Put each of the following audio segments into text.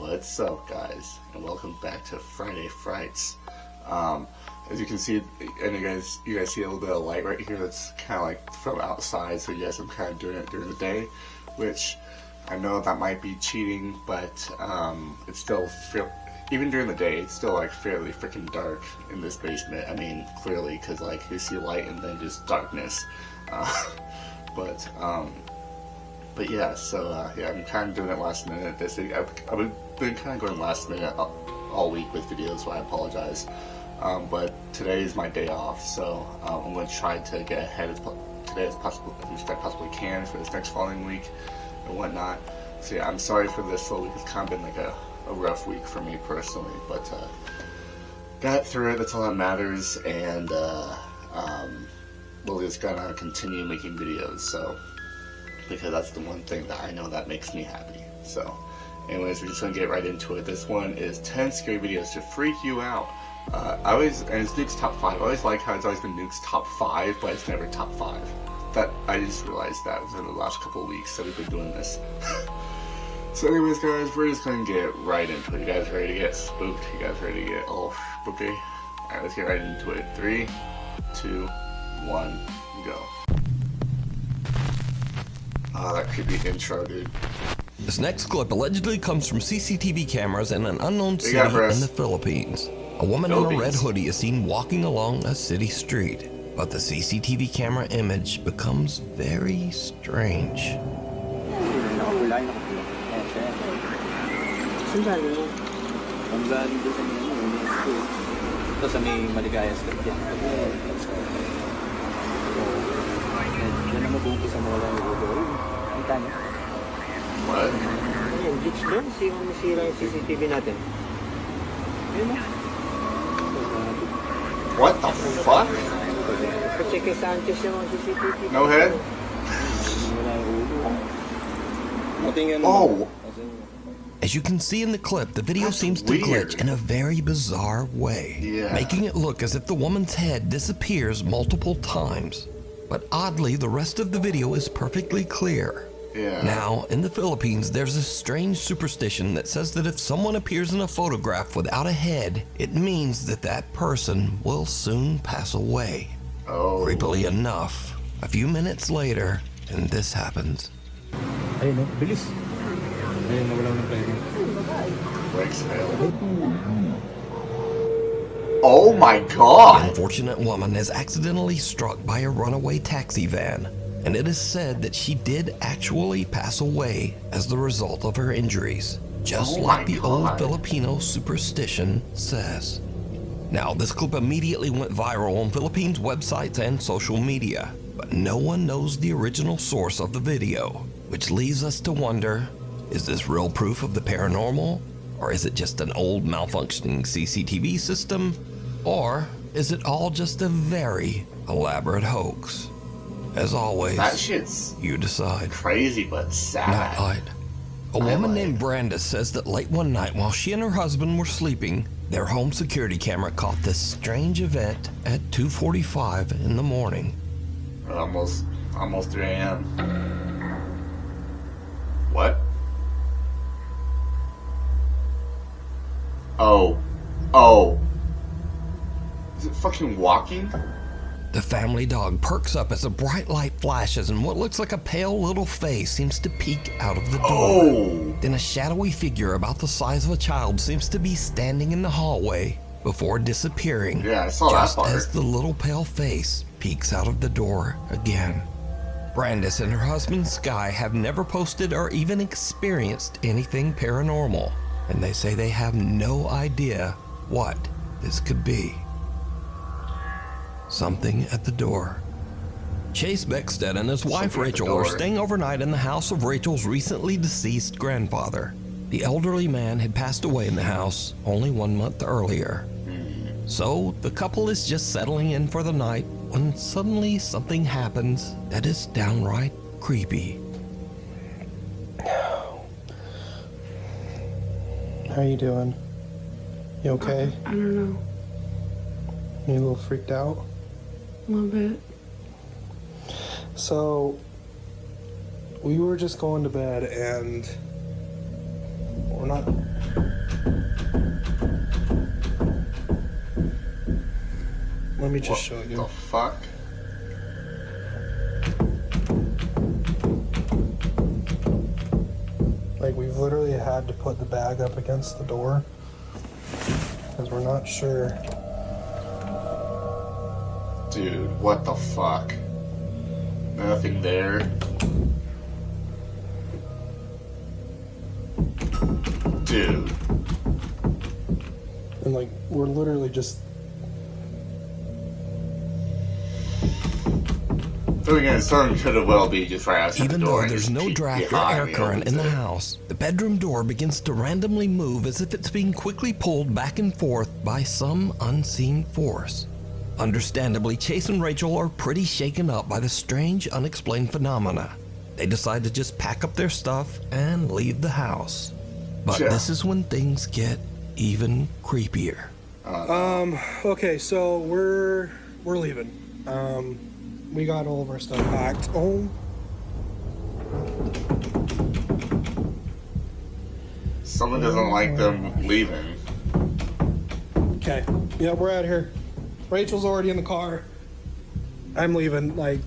What's up, guys, and welcome back to Friday Frights. As you can see, and you guys see a little bit of light right here. That's kind of like from outside, so yes, I'm kind of doing it during the day, which I know that might be cheating, but it's still even during the day, it's still like fairly freaking dark in this basement. I mean, clearly, because like you see light and then just darkness. But yeah, so yeah, I'm kind of doing it last minute. I've been kind of going last minute all week with videos, so I apologize. But today is my day off, so I'm going to try to get ahead today as possible, as much as I possibly can for this next following week and whatnot. So yeah, I'm sorry for this slow week. It's kind of been like a rough week for me personally, but got through it. That's all that matters, and we're just gonna continue making videos. So. Because that's the one thing that I know that makes me happy. So, anyways, we're just gonna get right into it. This one is 10 scary videos to freak you out. And it's Nuke's top 5. I always like how it's always been Nuke's top 5, but it's never top 5. That I just realized that within the last couple of weeks that we've been doing this. So, anyways, guys, we're just gonna get right into it. You guys ready to get spooked? You guys ready to get all spooky? Alright, let's get right into it. 3, 2, 1, go. Oh, that creepy intro, dude. This next clip allegedly comes from CCTV cameras in an unknown city in the Philippines. A woman in a red hoodie is seen walking along a city street, but the CCTV camera image becomes very strange. What? Ayan, glitch doon. Nasira yung CCTV natin. What the fuck? Kasi kay Sanchez yung CCTV. No head? Oh! As you can see in the clip, the video seems to glitch in a very bizarre way, making it look as if the woman's head disappears multiple times. But oddly, the rest of the video is perfectly clear. Now, in the Philippines, there's a strange superstition that says that if someone appears in a photograph without a head, it means that that person will soon pass away. Creepily enough, a few minutes later, and this happens. Ayun, no? Bilis. Ayun, nawala ng pwede. Brakes failed. Oh my god! The unfortunate woman is accidentally struck by a runaway taxi van, and it is said that she did actually pass away as the result of her injuries, just like the old Filipino superstition says. Now, this clip immediately went viral on Philippines websites and social media, but no one knows the original source of the video, which leaves us to wonder, is this real proof of the paranormal? Or is it just an old malfunctioning CCTV system? Or is it all just a very elaborate hoax? As always, that shit's you decide. Crazy but sad. Nightlight. A woman named Brandis says that late one night while she and her husband were sleeping, their home security camera caught this strange event at 2:45 in the morning. Almost 3 a.m. What? Oh. Is it fucking walking? The family dog perks up as a bright light flashes and what looks like a pale little face seems to peek out of the door. Then a shadowy figure about the size of a child seems to be standing in the hallway before disappearing. Yeah, I saw just that part. as the little pale face peeks out of the door again. Brandis and her husband Sky have never posted or even experienced anything paranormal, and they say they have no idea what this could be. Something at the door. Chase Beckstead and his wife Rachel are staying overnight in the house of Rachel's recently deceased grandfather. The elderly man had passed away in the house only 1 month earlier. So the couple is just settling in for the night when suddenly something happens that is downright creepy. How you doing? You okay? I don't know. You a little freaked out? A little bit. So, we were just going to bed and we're not Let me just show What you. the fuck? Like, we've literally had to put the bag up against the door because we're not sure. Dude, what the fuck? Nothing there. Dude. And, like, we're literally just. So again, some could have well be just right outside Even the door. though and there's just no peek draft or behind air me current in opens the it. house, the bedroom door begins to randomly move as if it's being quickly pulled back and forth by some unseen force. Understandably, Chase and Rachel are pretty shaken up by the strange, unexplained phenomena. They decide to just pack up their stuff and leave the house. But Yeah. this is when things get even creepier. Okay, so we're leaving. We got all of our stuff packed. Oh. Someone doesn't like them leaving. Okay. Yeah, we're out here. Rachel's already in the car. I'm leaving. Like,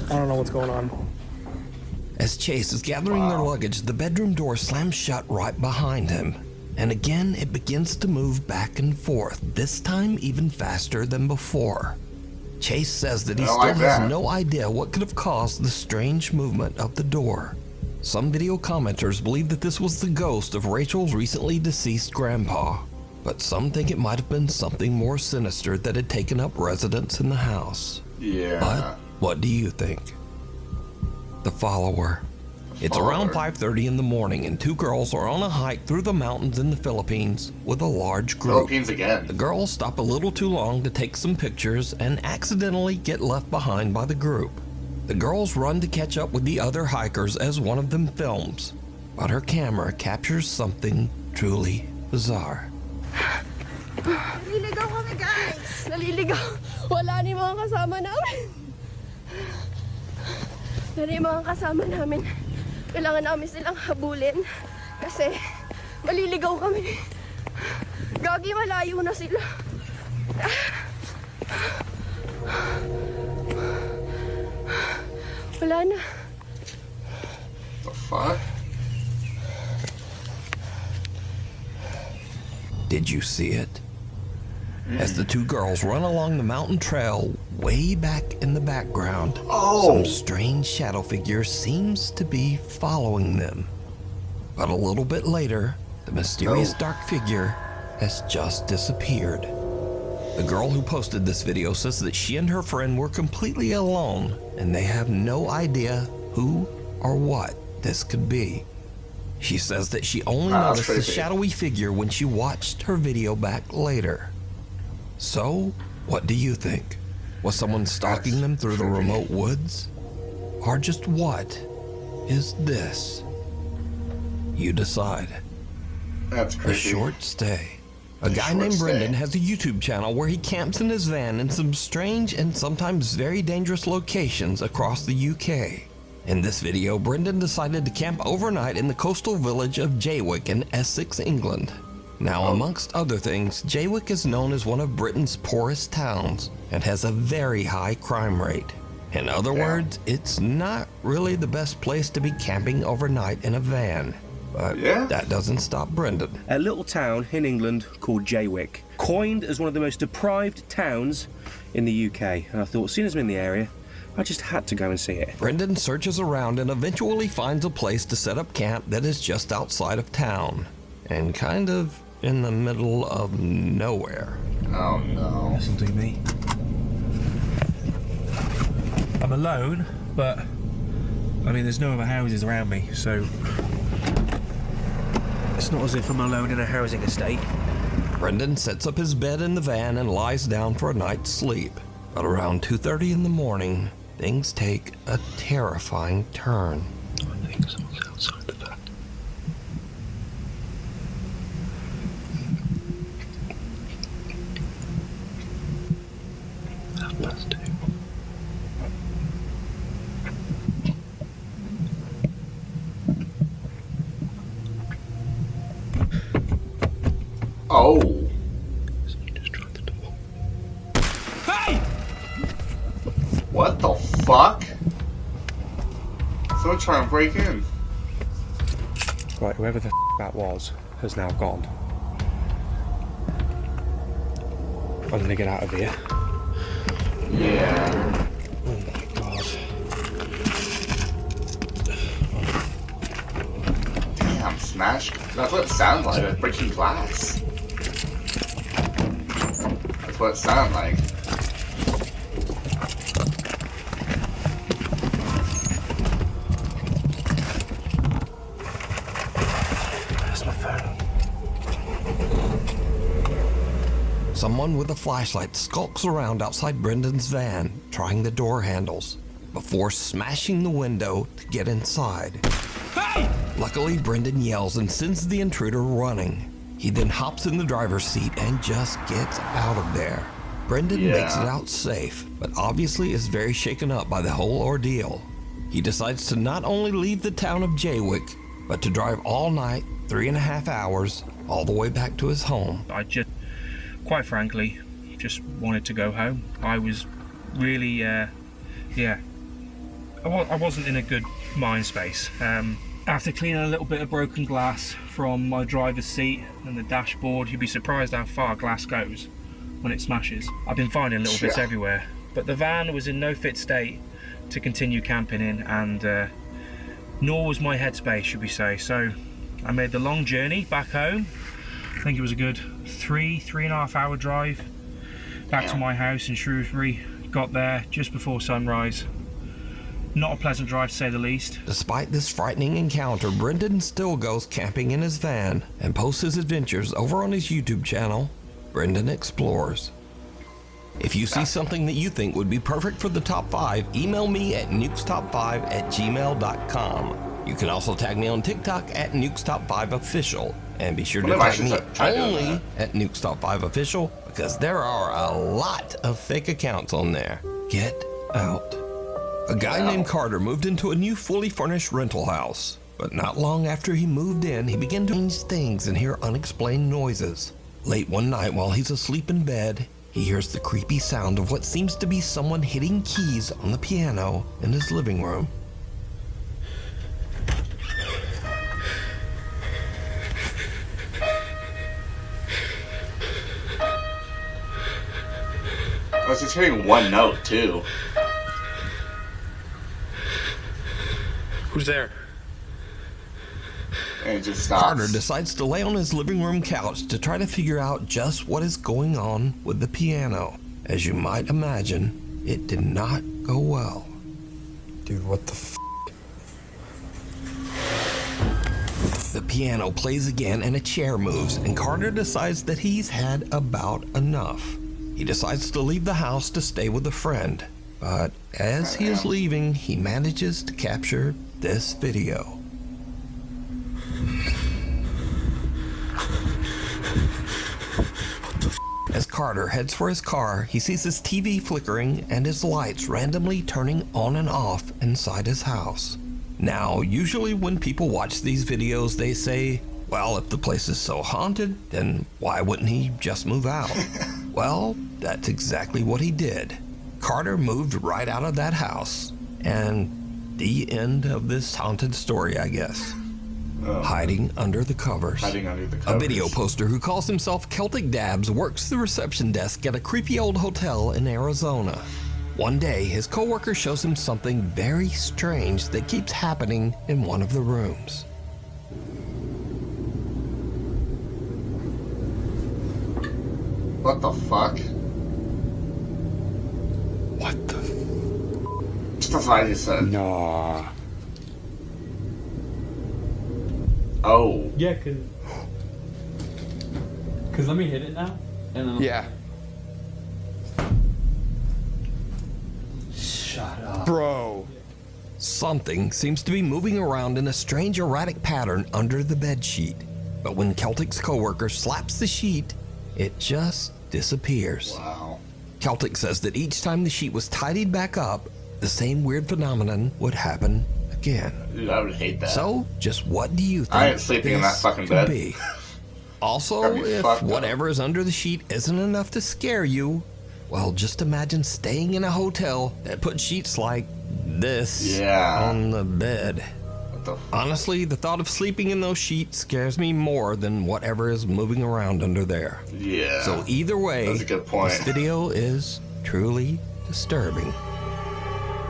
I don't know what's going on. As Chase is gathering their luggage, the bedroom door slams shut right behind him. And again, it begins to move back and forth, this time even faster than before. Chase says that he I don't still like has that. no idea what could have caused the strange movement of the door. Some video commenters believe that this was the ghost of Rachel's recently deceased grandpa, but some think it might have been something more sinister that had taken up residence in the house. Yeah. But what do you think? The Follower. It's around 5:30 in the morning, and two girls are on a hike through the mountains in the Philippines with a large group. Philippines again. The girls stop a little too long to take some pictures and accidentally get left behind by the group. The girls run to catch up with the other hikers as one of them films, but her camera captures something truly bizarre. Naliligaw kami, guys! Naliligaw! Wala ni mga kasama namin! Wala ni mga kasama namin. Kailangan namin silang habulin kasi maliligaw kami. Gagi, malayo na sila. Wala na. The fuck? Did you see it? As the two girls run along the mountain trail, way back in the background, some strange shadow figure seems to be following them. But a little bit later, the mysterious dark figure has just disappeared. The girl who posted this video says that she and her friend were completely alone, and they have no idea who or what this could be. She says that she only noticed the creepy. shadowy figure when she watched her video back later. So, what do you think? Was someone stalking them through the remote woods? Or just what is this? You decide. That's A creepy. short stay. A A guy short named stay. Brendan has a YouTube channel where he camps in his van in some strange and sometimes very dangerous locations across the UK. In this video, Brendan decided to camp overnight in the coastal village of Jaywick in Essex, England. Now, amongst other things, Jaywick is known as one of Britain's poorest towns and has a very high crime rate. In other words, it's not really the best place to be camping overnight in a van. But that doesn't stop Brendan. A little town in England called Jaywick, coined as one of the most deprived towns in the UK. And I thought, as soon as I'm in the area, I just had to go and see it. Brendan searches around and eventually finds a place to set up camp that is just outside of town and kind of in the middle of nowhere. Oh no. This'll do me. I'm alone, but I mean, there's no other houses around me, so it's not as if I'm alone in a housing estate. Brendan sets up his bed in the van and lies down for a night's sleep. But around 2:30 in the morning, things take a terrifying turn. I think someone's outside the back. Oh. Somebody just tried the door. What the fuck? Someone trying to break in. Right, whoever the that was has now gone. I'm gonna get out of here. Yeah. Oh my god. Damn, smash. That's what it sounds like, like breaking glass. That's what it sounded like. Where's my phone? Someone with a flashlight skulks around outside Brendan's van, trying the door handles, before smashing the window to get inside. Luckily, Brendan yells and sends the intruder running. He then hops in the driver's seat and just gets out of there. Brendan makes it out safe, but obviously is very shaken up by the whole ordeal. He decides to not only leave the town of Jaywick, but to drive all night, 3.5 hours, all the way back to his home. I just, quite frankly, just wanted to go home. I was really, I wasn't in a good mind space. After cleaning a little bit of broken glass from my driver's seat and the dashboard, you'd be surprised how far glass goes when it smashes. I've been finding little bits everywhere, but the van was in no fit state to continue camping in, and nor was my headspace, should we say. So I made the long journey back home. I think it was a good 3.5 hour drive back to my house in Shrewsbury. Got there just before sunrise. Not a pleasant drive, to say the least. Despite this frightening encounter, Brendan still goes camping in his van and posts his adventures over on his YouTube channel, Brendan Explores. If you see something that you think would be perfect for the top 5, email me at nukestop5@gmail.com. You can also tag me on TikTok at nukestop5official, and be sure to tag me only at nukestop5official, because there are a lot of fake accounts on there. Get out. A guy named Carter moved into a new fully furnished rental house, but not long after he moved in, he began to change things and hear unexplained noises. Late one night while he's asleep in bed, he hears the creepy sound of what seems to be someone hitting keys on the piano in his living room. I was just hearing one note, too. Who's there? And it just stops. Carter decides to lay on his living room couch to try to figure out just what is going on with the piano. As you might imagine, it did not go well. Dude, what the f? The piano plays again and a chair moves, and Carter decides that he's had about enough. He decides to leave the house to stay with a friend, but as he is leaving, he manages to capture this video. As Carter heads for his car, he sees his TV flickering and his lights randomly turning on and off inside his house. Now, usually when people watch these videos, they say, well, if the place is so haunted, then why wouldn't he just move out? Well, that's exactly what he did. Carter moved right out of that house, and the end of this haunted story, I guess. Hiding under the covers. Hiding under the covers. A video poster who calls himself Celtic Dabs works the reception desk at a creepy old hotel in Arizona. One day, his coworker shows him something very strange that keeps happening in one of the rooms. What the fuck? What the? That's what I just said. No. Oh. Yeah, cause let me hit it now. And then Yeah. Shut up. Bro. Something seems to be moving around in a strange erratic pattern under the bedsheet. But when Celtic's coworker slaps the sheet, it just disappears. Wow. Celtic says that each time the sheet was tidied back up, the same weird phenomenon would happen again. Dude, I would hate that. So, just what do you think I ain't sleeping in that this fucking could bed. be? Also, That'd be if fucked up. whatever is under the sheet isn't enough to scare you, well, just imagine staying in a hotel that put sheets like this on the bed. What the Honestly, the thought of sleeping in those sheets scares me more than whatever is moving around under there. Yeah. So either way, That's a good point. this video is truly disturbing.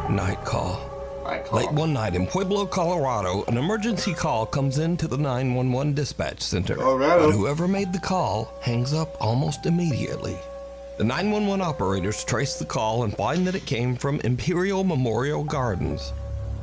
Night call. Late one night in Pueblo, Colorado, an emergency call comes into the 911 dispatch center. Colorado. But whoever made the call hangs up almost immediately. The 911 operators trace the call and find that it came from Imperial Memorial Gardens.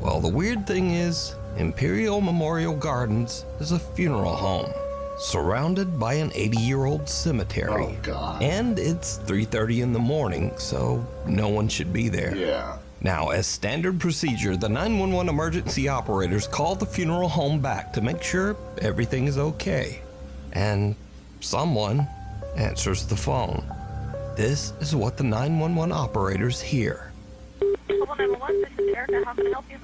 Well, the weird thing is, Imperial Memorial Gardens is a funeral home, surrounded by an 80-year-old cemetery. Oh, God. And it's 3:30 in the morning, so no one should be there. Yeah. Now, as standard procedure, the 911 emergency operators call the funeral home back to make sure everything is okay. And someone answers the phone. This is what the 911 operators hear. Hello, 911, this is Erica. How can I help you?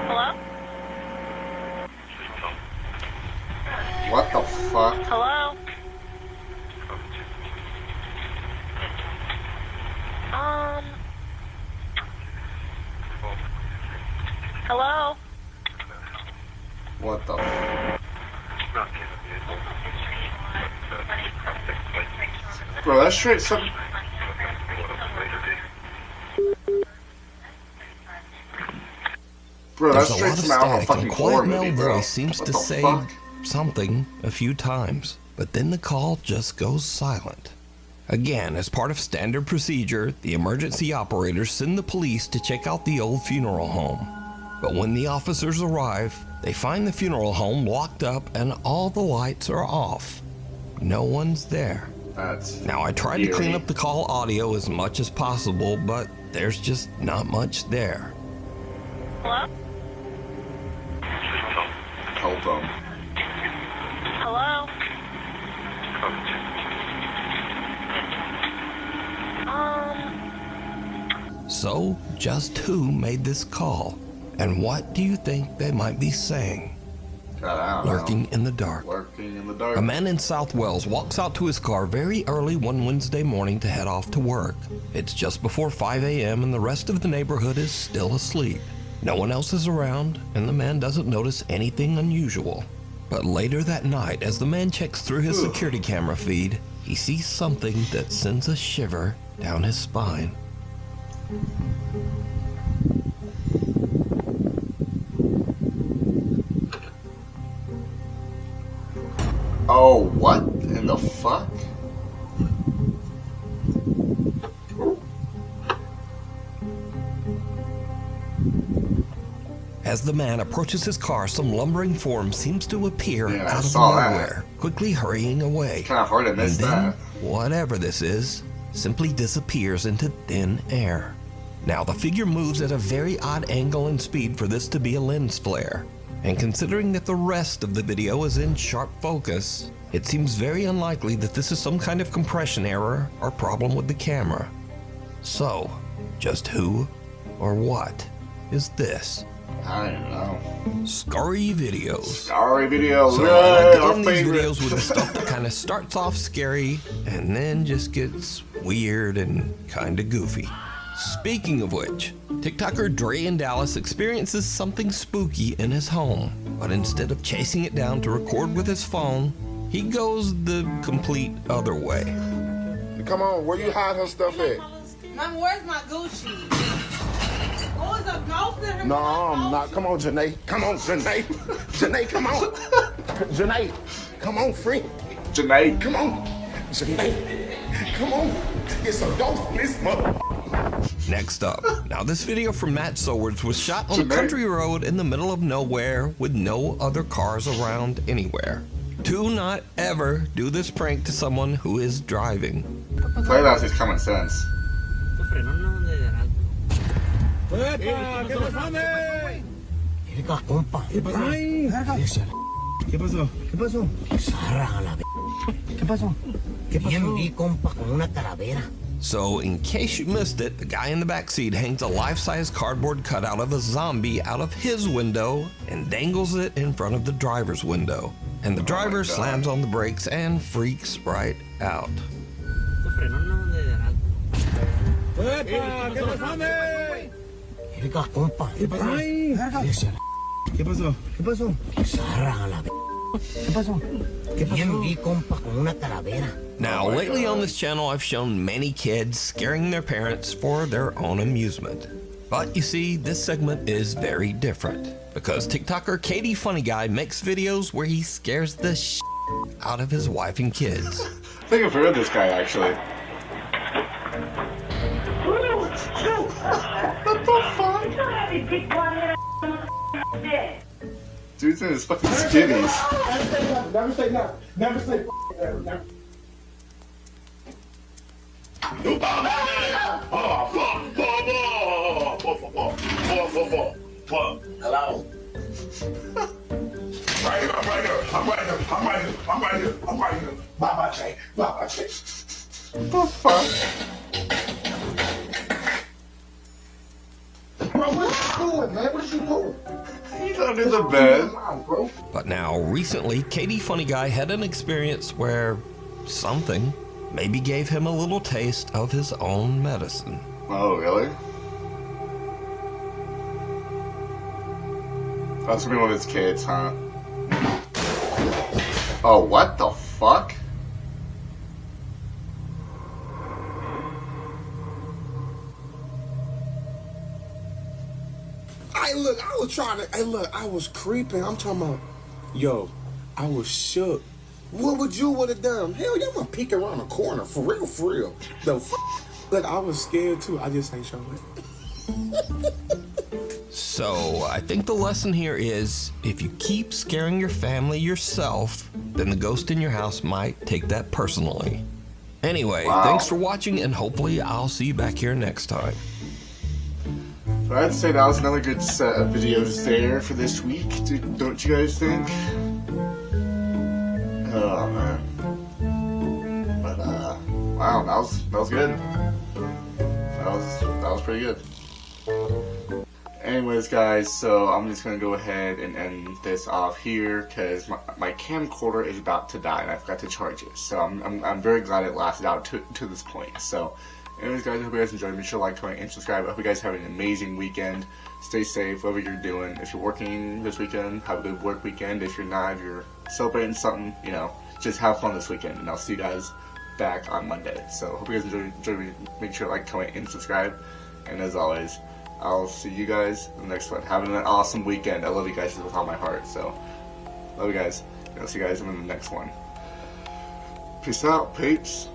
Hello? What the fuck? Hello? Hello? What the Bro, that's straight some... Bro, that's There's a straight lot of some out of a static, fucking and horror quiet male movie, bro. voice seems What to the say fuck? something a few times, but then the call just goes silent. Again, as part of standard procedure, the emergency operators send the police to check out the old funeral home. But when the officers arrive, they find the funeral home locked up and all the lights are off. No one's there. That's Now, I tried to clean eerie. up the call audio as much as possible, but there's just not much there. Hello? Help them. Hello? So, just who made this call? And what do you think they might be saying? God, I don't know. Lurking in the dark. Lurking in the dark. A man in South Wales walks out to his car very early one Wednesday morning to head off to work. It's just before 5 a.m. and the rest of the neighborhood is still asleep. No one else is around, and the man doesn't notice anything unusual. But later that night, as the man checks through his security camera feed, he sees something that sends a shiver down his spine. Oh, what in the fuck? As the man approaches his car, some lumbering form seems to appear Yeah, I out of saw that. nowhere, quickly hurrying away. Kind of hard to And miss then, that. whatever this is, simply disappears into thin air. Now, the figure moves at a very odd angle and speed for this to be a lens flare. And considering that the rest of the video is in sharp focus, it seems very unlikely that this is some kind of compression error or problem with the camera. So, just who or what is this? I don't know. Scary videos. Scary videos. So Yay, I like to our end these favorite. videos with the stuff that kind of starts off scary and then just gets weird and kind of goofy. Speaking of which, TikToker Dre in Dallas experiences something spooky in his home, but instead of chasing it down to record with his phone, he goes the complete other way. Come on, where you hide her stuff at? Mom, where's my Gucci? Oh, it's a ghost in her. No, I'm not. Come on, Janae. Come on, Janae. Janae, come on. Janae, come on, friend. Janae. Come on. Janae, come on. It's a ghost in this mother. Next up, now this video from Matt Sowards was shot on a Janae. country road in the middle of nowhere with no other cars around anywhere. Do not ever do this prank to someone who is driving. Play that is common sense. ¿Qué pasó? ¿Qué pasó? ¿Qué pasó? Bien, vi, compa, con una calavera. So, in case you missed it, the guy in the backseat hangs a life-size cardboard cutout of a zombie out of his window and dangles it in front of the driver's window. And the driver slams on the brakes and freaks right out. ¿Qué pasó? ¿Qué pasó? ¿Qué pasó? Now, lately on this channel, I've shown many kids scaring their parents for their own amusement. But you see, this segment is very different because TikToker Katie Funny Guy makes videos where he scares the shit out of his wife and kids. I think I've heard of this guy actually. What the fuck? Dude's in his fucking skivvies. Never say never. Never say never. Never. Hello. Right here, I'm right here. I'm right here. I'm right here. I'm right here. I'm right here. Bye, Jay. Bye, Jay. What the fuck? Bro, what you doing, man? What you doing? He's under the bed. But now, recently, Katie Funny Guy had an experience where something maybe gave him a little taste of his own medicine. Oh, really? That's gonna be one of his kids, huh? Oh, what the fuck? Hey, look, I was trying to. Hey, look, I was creeping. I'm talking about. Yo, I was shook. What would you would have done? Hell, you gonna peek around the corner for real, for real. The look, I was scared too. I just ain't showing it. So, I think the lesson here is if you keep scaring your family yourself, then the ghost in your house might take that personally. Anyway, thanks for watching, and hopefully I'll see you back here next time. So I'd say that was another good set of videos there for this week, don't you guys think? Oh man. But wow, that was good. That was pretty good. Anyways guys, so I'm just gonna go ahead and end this off here because my camcorder is about to die and I forgot to charge it. So I'm very glad it lasted out to this point. So anyways guys, I hope you guys enjoyed. Make sure to like, comment, and subscribe. I hope you guys have an amazing weekend. Stay safe, whatever you're doing. If you're working this weekend, have a good work weekend. If you're not, if you're celebrating something, you know, just have fun this weekend. And I'll see you guys back on Monday. So hope you guys enjoy. Make sure to like, comment, and subscribe. And as always, I'll see you guys in the next one. Have an awesome weekend. I love you guys with all my heart. So love you guys. I'll see you guys in the next one. Peace out, peeps.